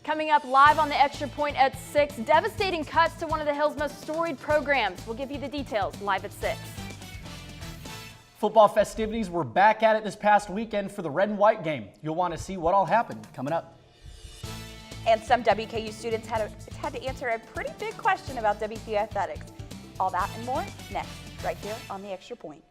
Coming up live on the Extra Point at 6, devastating cuts to one of the Hill's most storied programs. We'll give you the details live at 6. Football festivities were back at it this past weekend for the red and white game. You'll want to see what all happened coming up. And some WKU students had to answer a pretty big question about WKU athletics. All that and more next, right here on the Extra Point.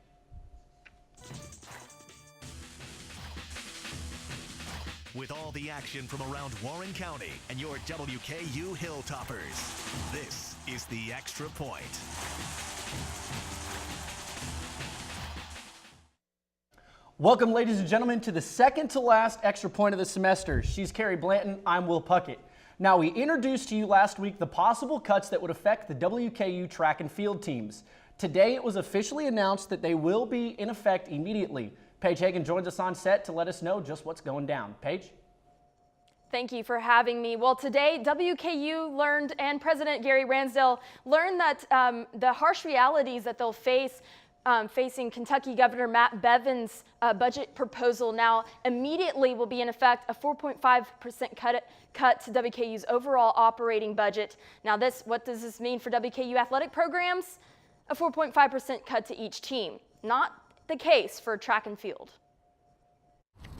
With all the action from around Warren County and your WKU Hilltoppers, this is the Extra Point. Welcome, ladies and gentlemen, to the second to last Extra Point of the semester. She's Carrie Blanton, I'm Will Puckett. Now, we introduced to you last week the possible cuts that would affect the WKU track and field teams. Today, it was officially announced that they will be in effect immediately. Paige Hagan joins us on set to let us know just what's going down. Paige? Thank you for having me. Well, today WKU learned, and President Gary Ransdell learned that the harsh realities that they'll face facing Kentucky Governor Matt Bevin's budget proposal now immediately will be in effect a 4.5% cut to WKU's overall operating budget. Now what does this mean for WKU athletic programs? A 4.5% cut to each team. Not the case for track and field.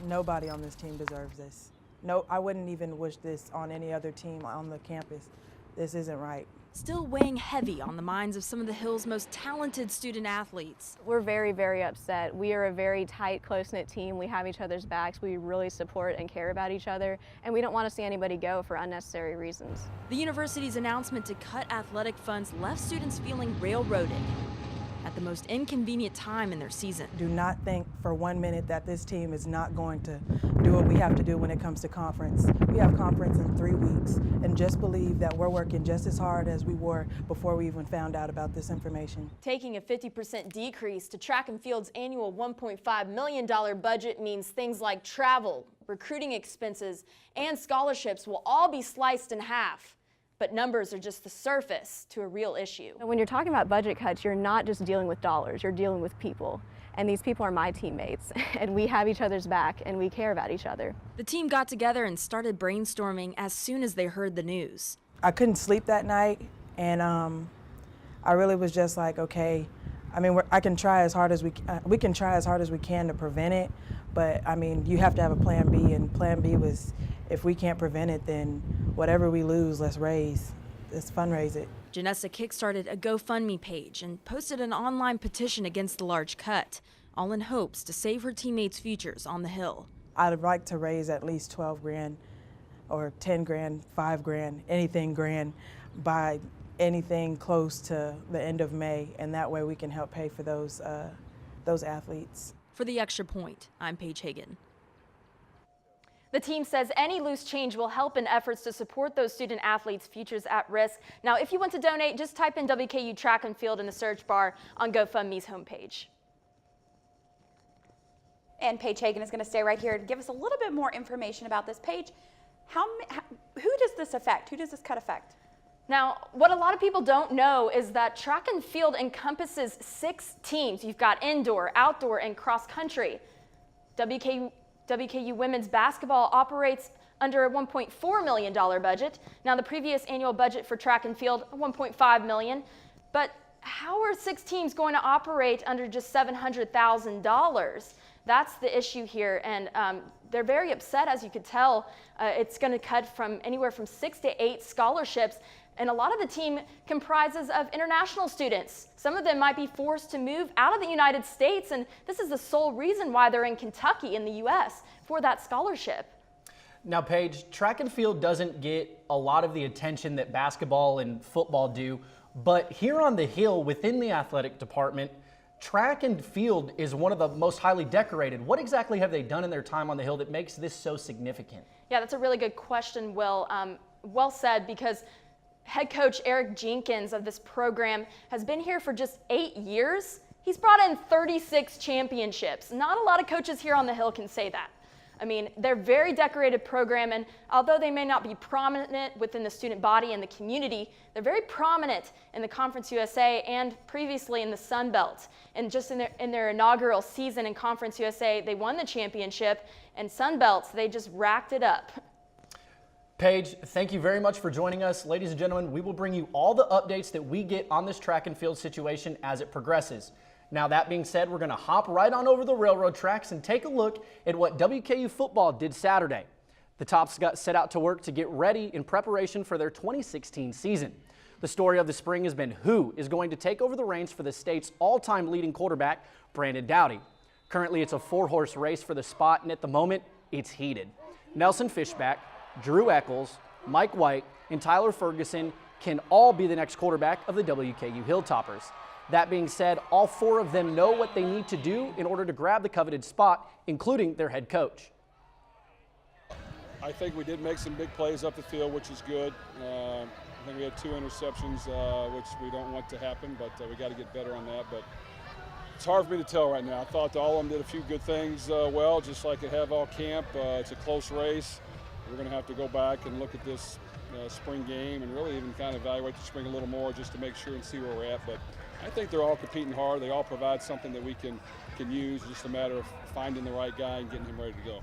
Nobody on this team deserves this. No, I wouldn't even wish this on any other team on the campus. This isn't right. Still weighing heavy on the minds of some of the Hill's most talented student athletes. We're very, very upset. We are a very tight, close-knit team. We have each other's backs. We really support and care about each other, and we don't want to see anybody go for unnecessary reasons. The university's announcement to cut athletic funds left students feeling railroaded at the most inconvenient time in their season. Do not think for 1 minute that this team is not going to do what we have to do when it comes to conference. We have conference in 3 weeks, and just believe that we're working just as hard as we were before we even found out about this information. Taking a 50% decrease to track and field's annual $1.5 million budget means things like travel, recruiting expenses, and scholarships will all be sliced in half. But numbers are just the surface to a real issue. When you're talking about budget cuts, you're not just dealing with dollars, you're dealing with people. And these people are my teammates, and we have each other's back, and we care about each other. The team got together and started brainstorming as soon as they heard the news. I couldn't sleep that night, and I really was just like, okay, I mean, I can try as hard as we can try as hard as we can to prevent it, but I mean, you have to have a plan B, and plan B was, if we can't prevent it, then whatever we lose, let's fundraise it. Janessa kickstarted a GoFundMe page and posted an online petition against the large cut, all in hopes to save her teammates' futures on the Hill. I'd like to raise at least 12 grand or 10 grand, 5 grand, anything grand by anything close to the end of May, and that way we can help pay for those athletes. For the Extra Point, I'm Paige Hagan. The team says any loose change will help in efforts to support those student athletes' futures at risk. Now, if you want to donate, just type in WKU Track and Field in the search bar on GoFundMe's homepage. And Paige Hagan is going to stay right here to give us a little bit more information about this. Paige, who does this affect? Who does this cut affect? Now, what a lot of people don't know is that track and field encompasses 6 teams. You've got indoor, outdoor, and cross country. WKU women's basketball operates under a $1.4 million budget. Now, the previous annual budget for track and field, $1.5 million. But how are 6 teams going to operate under just $700,000? That's the issue here, and they're very upset, as you could tell. It's going to cut from anywhere from 6 to 8 scholarships, and a lot of the team comprises of international students. Some of them might be forced to move out of the United States, and this is the sole reason why they're in Kentucky in the U.S. for that scholarship. Now, Paige, track and field doesn't get a lot of the attention that basketball and football do, but here on the Hill within the athletic department, track and field is one of the most highly decorated. What exactly have they done in their time on the Hill that makes this so significant? Yeah, that's a really good question, Will. Well said, because head coach Eric Jenkins of this program has been here for just 8 years. He's brought in 36 championships. Not a lot of coaches here on the Hill can say that. I mean, they're a very decorated program, and although they may not be prominent within the student body and the community, they're very prominent in the Conference USA and previously in the Sun Belt. And just in their inaugural season in Conference USA, they won the championship, and Sun Belts, they just racked it up. Paige, thank you very much for joining us. Ladies and gentlemen, we will bring you all the updates that we get on this track and field situation as it progresses. Now, that being said, we're going to hop right on over the railroad tracks and take a look at what WKU football did Saturday. The Tops got set out to work to get ready in preparation for their 2016 season. The story of the spring has been who is going to take over the reins for the state's all-time leading quarterback, Brandon Dowdy. Currently, it's a 4-horse race for the spot, and at the moment, it's heated. Nelson Fishback, Drew Eccles, Mike White, and Tyler Ferguson can all be the next quarterback of the WKU Hilltoppers. That being said, all 4 of them know what they need to do in order to grab the coveted spot, including their head coach. I think we did make some big plays up the field, which is good. I think we had 2 interceptions, which we don't want to happen, but we got to get better on that. But it's hard for me to tell right now. I thought all of them did a few good things well, just like at Have All Camp. It's a close race. We're going to have to go back and look at this spring game and really even kind of evaluate the spring a little more just to make sure and see where we're at. But I think they're all competing hard. They all provide something that we can use. Just a matter of finding the right guy and getting him ready to go.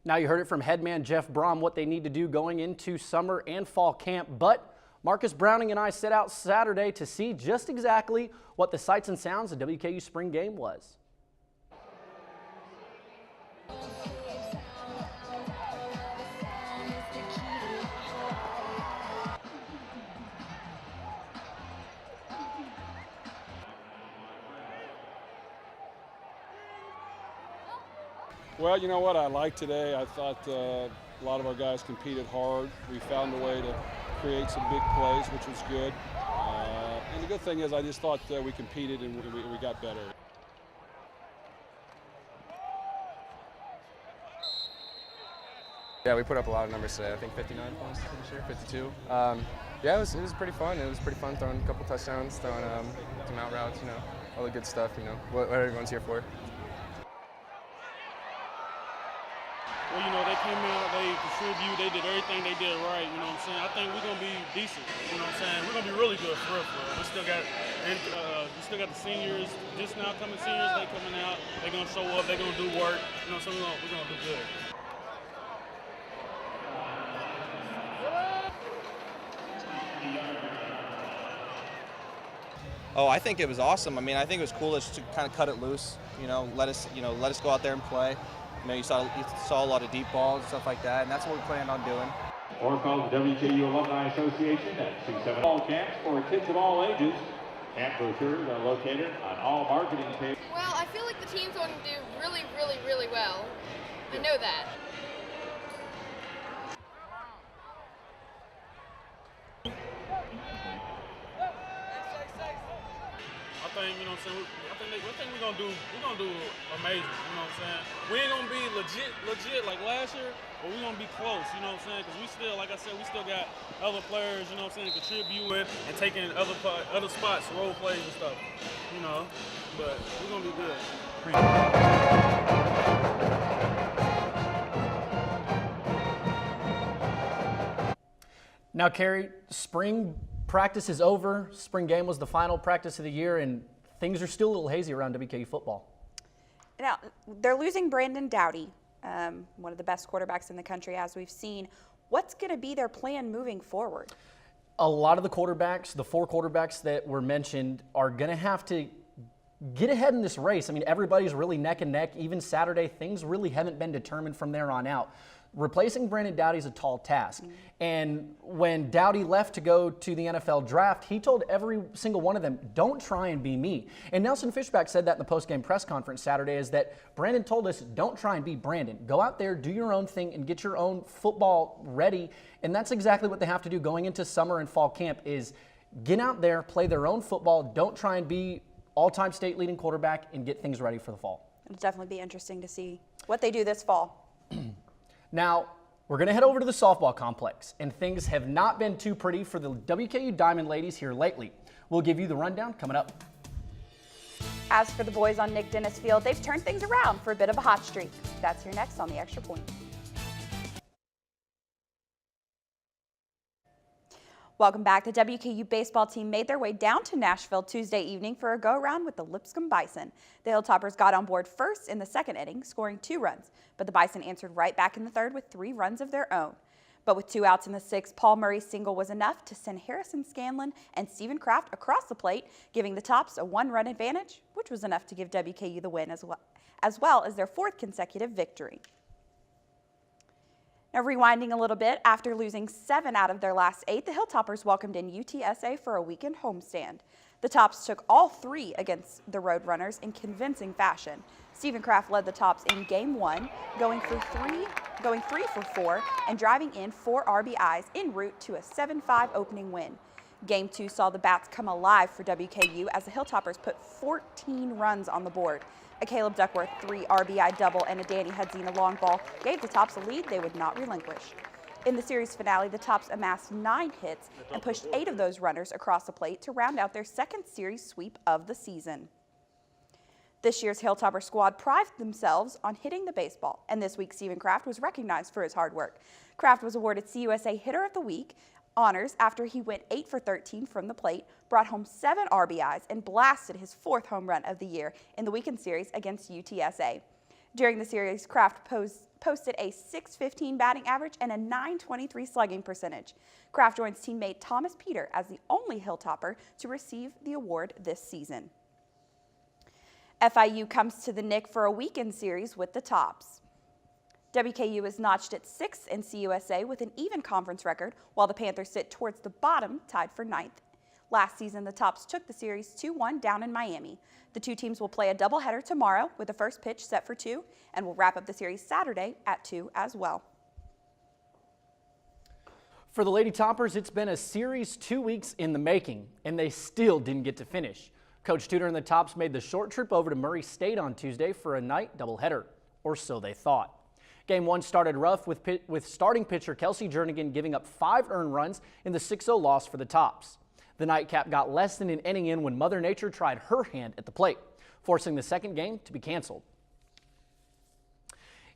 Now you heard it from headman Jeff Brom what they need to do going into summer and fall camp, but Marcus Browning and I set out Saturday to see just exactly what the sights and sounds of WKU spring game was. Well, you know what I liked today? I thought a lot of our guys competed hard. We found a way to create some big plays, which was good. And the good thing is I just thought we competed and we got better. Yeah, we put up a lot of numbers today. I think 59 points, pretty sure, 52. Yeah, it was pretty fun. It was pretty fun throwing a couple touchdowns, throwing some out routes, you know, all the good stuff, you know, what everyone's here for. Well, you know, they came out, they contributed, they did everything they did right, you know what I'm saying? I think we're going to be decent, you know what I'm saying? We're going to be really good for real. We still got the seniors, just now coming seniors, they coming out, they're going to show up, they're going to do work, you know, so we're going to do good. Oh, I think it was awesome. I mean, I think it was cool just to kind of cut it loose, you know, let us go out there and play. You know, you saw a lot of deep balls and stuff like that, and that's what we planned on doing. Or called the WKU Alumni Association at 2-7 all camps for kids of all ages. Camp brochures are located on all marketing pages. Well, I feel like the team's going to do really, really, really well. I know that. I think, you know what I'm saying, I think we're gonna do amazing, you know what I'm saying? We ain't gonna be legit like last year, but we're gonna be close, you know what I'm saying? Because we still, like I said, we still got other players, you know what I'm saying, contributing and taking other spots, role plays and stuff, you know, but we're gonna be good. Now, Carrie, spring practice is over. Spring game was the final practice of the year, and things are still a little hazy around WKU football. Now, they're losing Brandon Dowdy, one of the best quarterbacks in the country, as we've seen. What's going to be their plan moving forward? A lot of the quarterbacks, the 4 quarterbacks that were mentioned, are going to have to get ahead in this race. I mean, everybody's really neck and neck. Even Saturday, things really haven't been determined from there on out. Replacing Brandon Dowdy is a tall task. And when Dowdy left to go to the NFL draft, he told every single one of them, don't try and be me. And Nelson Fishback said that in the post-game press conference Saturday, is that Brandon told us, don't try and be Brandon. Go out there, do your own thing, and get your own football ready. And that's exactly what they have to do going into summer and fall camp, is get out there, play their own football. Don't try and be all-time state leading quarterback, and get things ready for the fall. It'll definitely be interesting to see what they do this fall. Now, we're going to head over to the softball complex, and things have not been too pretty for the WKU Diamond ladies here lately. We'll give you the rundown coming up. As for the boys on Nick Dennis Field, they've turned things around for a bit of a hot streak. That's here next on the Extra Point. Welcome back. The WKU baseball team made their way down to Nashville Tuesday evening for a go-around with the Lipscomb Bison. The Hilltoppers got on board first in the second inning, scoring 2 runs, but the Bison answered right back in the third with 3 runs of their own. But with 2 outs in the 6th, Paul Murray's single was enough to send Harrison Scanlon and Stephen Kraft across the plate, giving the Tops a 1-run advantage, which was enough to give WKU the win as well as their 4th consecutive victory. Now rewinding a little bit, after losing 7 out of their last 8, the Hilltoppers welcomed in UTSA for a weekend homestand. The Tops took all 3 against the Roadrunners in convincing fashion. Stephen Kraft led the Tops in Game 1, going 3 for 4 and driving in 4 RBIs en route to a 7-5 opening win. Game 2 saw the bats come alive for WKU as the Hilltoppers put 14 runs on the board. A Caleb Duckworth 3 RBI double and a Danny Hudzina long ball gave the Tops a lead they would not relinquish. In the series finale, the Tops amassed 9 hits and pushed 8 of those runners across the plate to round out their 2nd series sweep of the season. This year's Hilltopper squad prided themselves on hitting the baseball, and this week Stephen Kraft was recognized for his hard work. Kraft was awarded CUSA Hitter of the Week honors after he went 8 for 13 from the plate, brought home 7 RBIs, and blasted his 4th home run of the year in the weekend series against UTSA. During the series, Kraft posted a .615 batting average and a .923 slugging percentage. Kraft joins teammate Thomas Peter as the only Hilltopper to receive the award this season. FIU comes to the Nick for a weekend series with the Tops. WKU is notched at 6th in CUSA with an even conference record, while the Panthers sit towards the bottom, tied for 9th. Last season, the Tops took the series 2-1 down in Miami. The 2 teams will play a doubleheader tomorrow with the first pitch set for 2, and will wrap up the series Saturday at 2 as well. For the Lady Toppers, it's been a series 2 weeks in the making, and they still didn't get to finish. Coach Tudor and the Tops made the short trip over to Murray State on Tuesday for a night doubleheader, or so they thought. Game 1 started rough with starting pitcher Kelsey Jernigan giving up 5 earned runs in the 6-0 loss for the Tops. The nightcap got less than an inning in when Mother Nature tried her hand at the plate, forcing the second game to be canceled.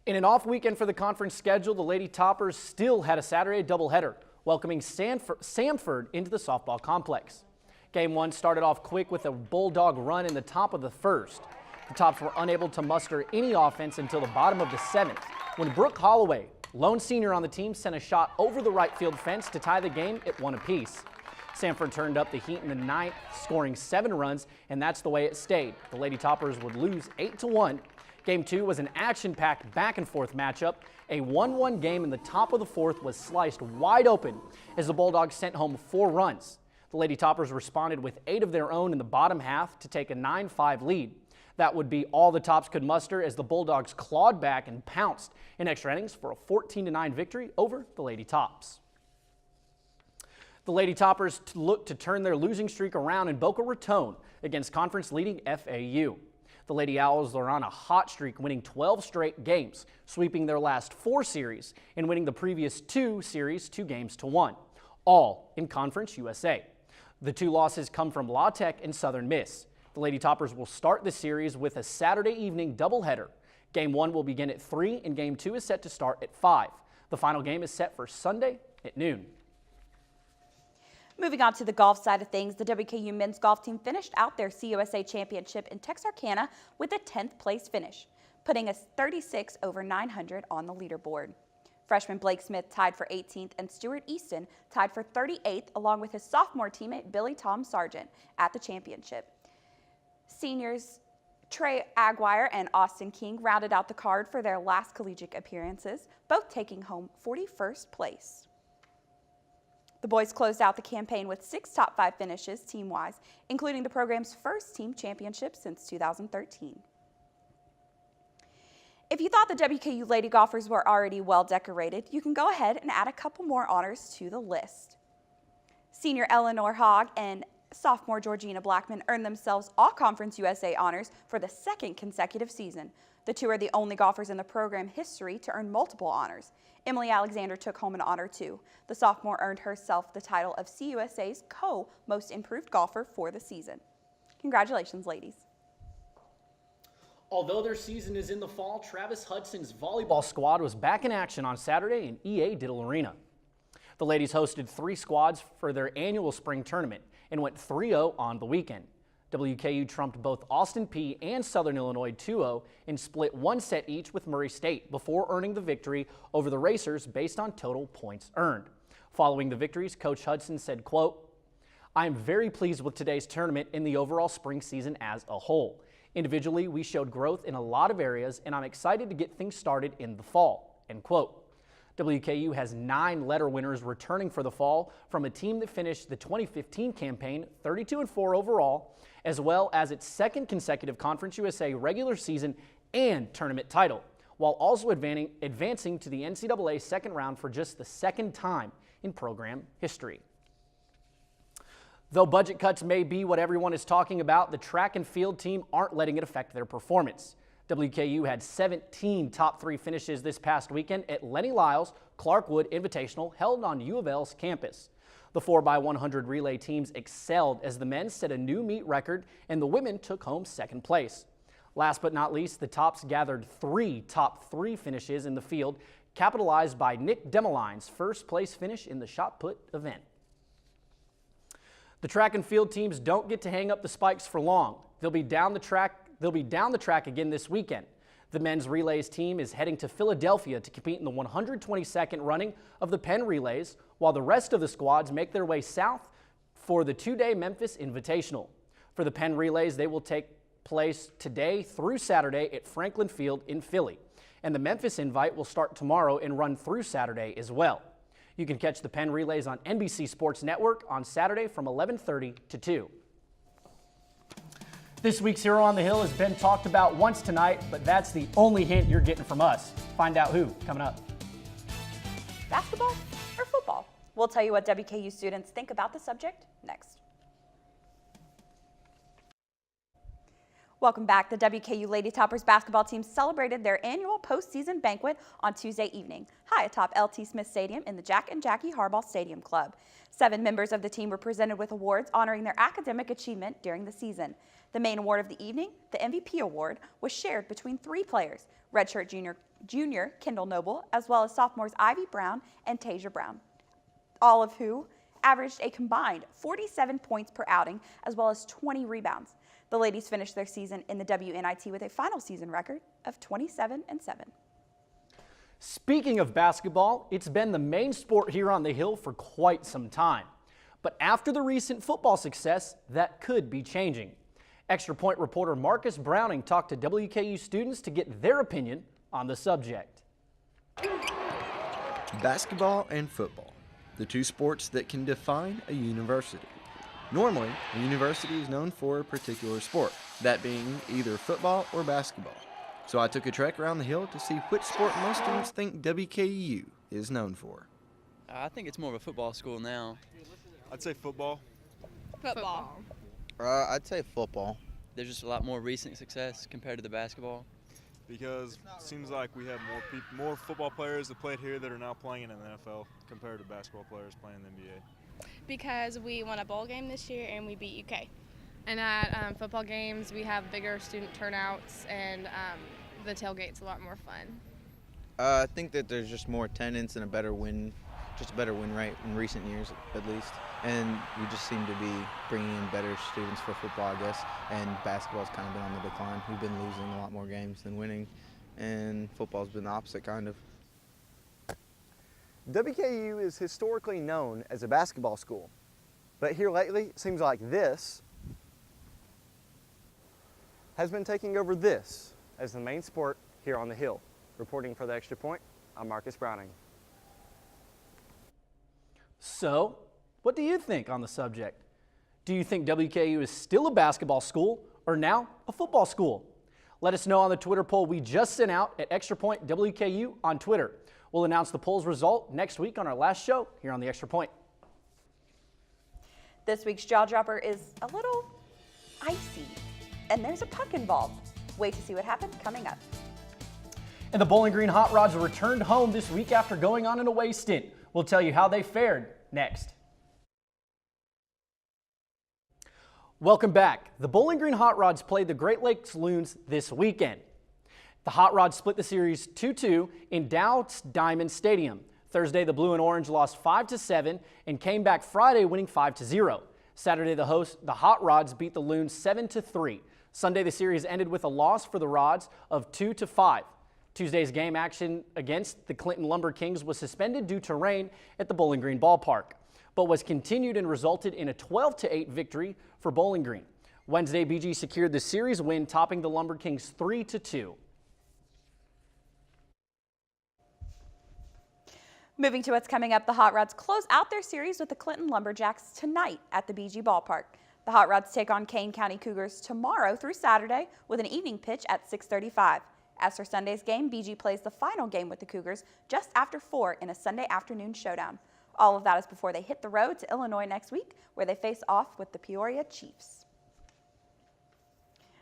In an off weekend for the conference schedule, the Lady Toppers still had a Saturday doubleheader, welcoming Samford into the softball complex. Game 1 started off quick with a bulldog run in the top of the 1st. The Tops were unable to muster any offense until the bottom of the 7th, when Brooke Holloway, lone senior on the team, sent a shot over the right field fence to tie the game at 1 apiece. Samford turned up the heat in the 9th, scoring 7 runs, and that's the way it stayed. The Lady Toppers would lose 8-1. Game 2 was an action-packed back-and-forth matchup. A 1-1 game in the top of the 4th was sliced wide open as the Bulldogs sent home 4 runs. The Lady Toppers responded with 8 of their own in the bottom half to take a 9-5 lead. That would be all the Tops could muster as the Bulldogs clawed back and pounced in extra innings for a 14-9 victory over the Lady Tops. The Lady Toppers look to turn their losing streak around in Boca Raton against conference-leading FAU. The Lady Owls are on a hot streak, winning 12 straight games, sweeping their last 4 series and winning the previous 2 series 2-1, all in Conference USA. The 2 losses come from La Tech and Southern Miss. The Lady Toppers will start the series with a Saturday evening doubleheader. Game 1 will begin at 3 and Game 2 is set to start at 5. The final game is set for Sunday at noon. Moving on to the golf side of things, the WKU men's golf team finished out their CUSA championship in Texarkana with a 10th place finish, putting us 36 over 900 on the leaderboard. Freshman Blake Smith tied for 18th and Stuart Easton tied for 38th along with his sophomore teammate Billy Tom Sargent at the championship. Seniors Trey Aguirre and Austin King rounded out the card for their last collegiate appearances, both taking home 41st place. The boys closed out the campaign with 6 top 5 finishes team-wise, including the program's first team championship since 2013. If you thought the WKU Lady Golfers were already well decorated, you can go ahead and add a couple more honors to the list. Senior Eleanor Hogg and sophomore Georgina Blackman earned themselves All-Conference USA honors for the 2nd consecutive season. The 2 are the only golfers in the program history to earn multiple honors. Emily Alexander took home an honor too. The sophomore earned herself the title of CUSA's Co-Most Improved Golfer for the season. Congratulations, ladies. Although their season is in the fall, Travis Hudson's volleyball squad was back in action on Saturday in EA Diddle Arena. The ladies hosted 3 squads for their annual spring tournament and went 3-0 on the weekend. WKU trumped both Austin Peay and Southern Illinois 2-0 and split one set each with Murray State before earning the victory over the Racers based on total points earned. Following the victories, Coach Hudson said, quote, "I am very pleased with today's tournament and the overall spring season as a whole. Individually, we showed growth in a lot of areas, and I'm excited to get things started in the fall," end quote. WKU has 9 letter winners returning for the fall from a team that finished the 2015 campaign 32-4 overall, as well as its second consecutive Conference USA regular season and tournament title, while also advancing to the NCAA second round for just the second time in program history. Though budget cuts may be what everyone is talking about, the track and field team aren't letting it affect their performance. WKU had 17 top 3 finishes this past weekend at Lenny Lyles Clarkwood Invitational held on U of L's campus. The 4x100 relay teams excelled as the men set a new meet record and the women took home second place. Last but not least, the tops gathered 3 top 3 finishes in the field, capitalized by Nick Demeline's first place finish in the shot put event. The track and field teams don't get to hang up the spikes for long. They'll be down the track again this weekend. The men's relays team is heading to Philadelphia to compete in the 122nd running of the Penn Relays, while the rest of the squads make their way south for the 2-day Memphis Invitational. For the Penn Relays, they will take place today through Saturday at Franklin Field in Philly. And the Memphis Invite will start tomorrow and run through Saturday as well. You can catch the Penn Relays on NBC Sports Network on Saturday from 11:30 to 2. This week's Hero on the Hill has been talked about once tonight, but that's the only hint you're getting from us. Find out who coming up. Basketball or football? We'll tell you what WKU students think about the subject next. Welcome back. The WKU Lady Toppers basketball team celebrated their annual postseason banquet on Tuesday evening, high atop LT Smith Stadium in the Jack and Jackie Harbaugh Stadium Club. 7 members of the team were presented with awards honoring their academic achievement during the season. The main award of the evening, the MVP award, was shared between 3 players, redshirt junior Kendall Noble, as well as sophomores Ivy Brown and Tasia Brown, all of who averaged a combined 47 points per outing, as well as 20 rebounds. The ladies finished their season in the WNIT with a final season record of 27-7. Speaking of basketball, it's been the main sport here on the Hill for quite some time. But after the recent football success, that could be changing. Extra Point reporter Marcus Browning talked to WKU students to get their opinion on the subject. Basketball and football, the 2 sports that can define a university. Normally, a university is known for a particular sport, that being either football or basketball. So I took a trek around the Hill to see which sport most students think WKU is known for. I think it's more of a football school now. I'd say football. Football. I'd say football. There's just a lot more recent success compared to the basketball. Because it seems like we have more football players that played here that are now playing in the NFL compared to basketball players playing in the NBA. Because we won a bowl game this year and we beat UK. And at football games, we have bigger student turnouts and the tailgate's a lot more fun. I think that there's just more attendance and a better win rate in recent years at least. And we just seem to be bringing in better students for football, I guess. And basketball's kind of been on the decline. We've been losing a lot more games than winning. And football's been the opposite, kind of. WKU is historically known as a basketball school, but here lately it seems like this has been taking over this as the main sport here on the Hill. Reporting for the Extra Point, I'm Marcus Browning. So, what do you think on the subject? Do you think WKU is still a basketball school or now a football school? Let us know on the Twitter poll we just sent out at Extra Point WKU on Twitter. We'll announce the poll's result next week on our last show here on the Extra Point. This week's Jaw Dropper is a little icy, and there's a puck involved. Wait to see what happened coming up. And the Bowling Green Hot Rods returned home this week after going on an away stint. We'll tell you how they fared next. Welcome back. The Bowling Green Hot Rods played the Great Lakes Loons this weekend. The Hot Rods split the series 2-2 in Dow's Diamond Stadium. Thursday, the Blue and Orange lost 5-7 and came back Friday winning 5-0. Saturday, the Hot Rods beat the Loons 7-3. Sunday, the series ended with a loss for the Rods of 2-5. Tuesday's game action against the Clinton Lumber Kings was suspended due to rain at the Bowling Green Ballpark, but was continued and resulted in a 12-8 victory for Bowling Green. Wednesday, BG secured the series win, topping the Lumber Kings 3-2. Moving to what's coming up, the Hot Rods close out their series with the Clinton Lumberjacks tonight at the BG Ballpark. The Hot Rods take on Kane County Cougars tomorrow through Saturday with an evening pitch at 6:35. As for Sunday's game, BG plays the final game with the Cougars just after 4 in a Sunday afternoon showdown. All of that is before they hit the road to Illinois next week, where they face off with the Peoria Chiefs.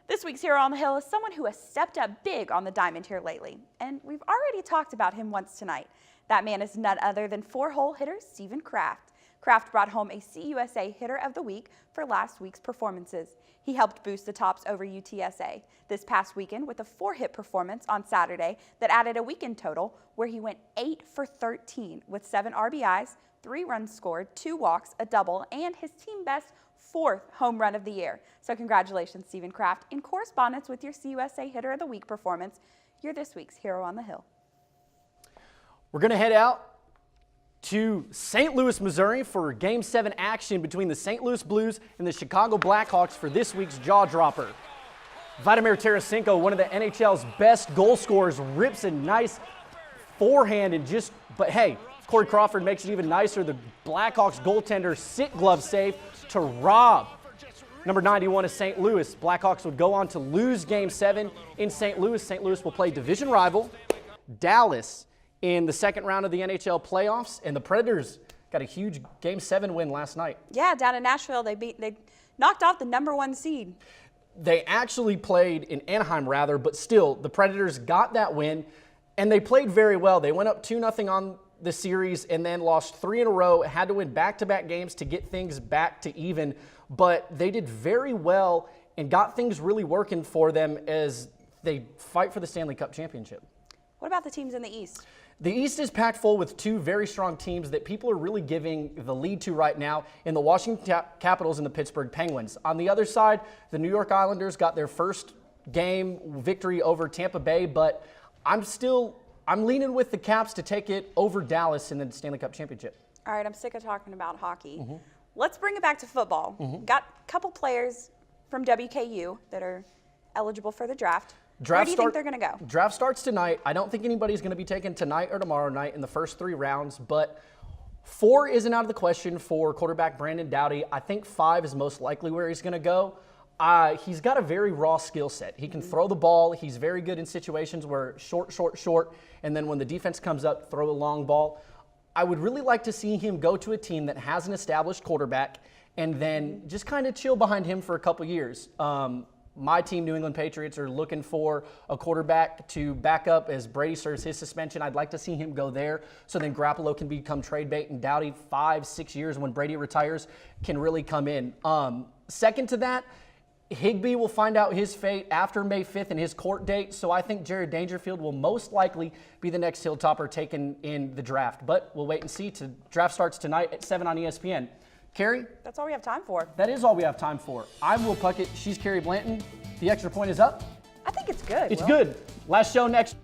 This week's Hero on the Hill is someone who has stepped up big on the diamond here lately, and we've already talked about him once tonight. That man is none other than 4-hole hitter Stephen Kraft. Kraft brought home a CUSA Hitter of the Week for last week's performances. He helped boost the Tops over UTSA this past weekend with a 4-hit performance on Saturday that added a weekend total where he went 8 for 13 with 7 RBIs, 3 runs scored, 2 walks, a double, and his team best 4th home run of the year. So congratulations, Stephen Kraft. In correspondence with your CUSA Hitter of the Week performance, you're this week's Hero on the Hill. We're going to head out to St. Louis, Missouri for Game 7 action between the St. Louis Blues and the Chicago Blackhawks for this week's Jaw Dropper. Vladimir Tarasenko, one of the NHL's best goal scorers, rips a nice forehand and but hey, Corey Crawford makes it even nicer. The Blackhawks goaltender sit glove save to rob number 91 of St. Louis. Blackhawks would go on to lose Game 7 in St. Louis. St. Louis will play division rival Dallas in the second round of the NHL playoffs, and the Predators got a huge Game 7 win last night. Yeah, down in Nashville, they knocked off the #1 seed. They actually played in Anaheim, but still, the Predators got that win, and they played very well. They went up 2-0 on the series and then lost 3 in a row, had to win back-to-back games to get things back to even, but they did very well and got things really working for them as they fight for the Stanley Cup championship. What about the teams in the East? The East is packed full with 2 very strong teams that people are really giving the lead to right now in the Washington Capitals and the Pittsburgh Penguins. On the other side, the New York Islanders got their first game victory over Tampa Bay, but I'm leaning with the Caps to take it over Dallas in the Stanley Cup championship. All right, I'm sick of talking about hockey. Let's bring it back to football. Got a couple players from WKU that are eligible for the draft. Where do you think they're going to go? Draft starts tonight. I don't think anybody's going to be taken tonight or tomorrow night in the first 3 rounds, but 4 isn't out of the question for quarterback Brandon Doughty. I think 5 is most likely where he's going to go. He's got a very raw skill set. He can throw the ball. He's very good in situations where short, and then when the defense comes up, throw a long ball. I would really like to see him go to a team that has an established quarterback and then just kind of chill behind him for a couple years. My team, New England Patriots, are looking for a quarterback to back up as Brady serves his suspension. I'd like to see him go there so then Garoppolo can become trade bait, and Doughty 5-6 years when Brady retires can really come in. Second to that, Higbee will find out his fate after May 5th and his court date, so I think Jared Dangerfield will most likely be the next Hilltopper taken in the draft. But we'll wait and see. Draft starts tonight at 7 on ESPN. Carrie? That's all we have time for. That is all we have time for. I'm Will Puckett. She's Carrie Blanton. The extra point is up. I think it's good. It's good. Last show next.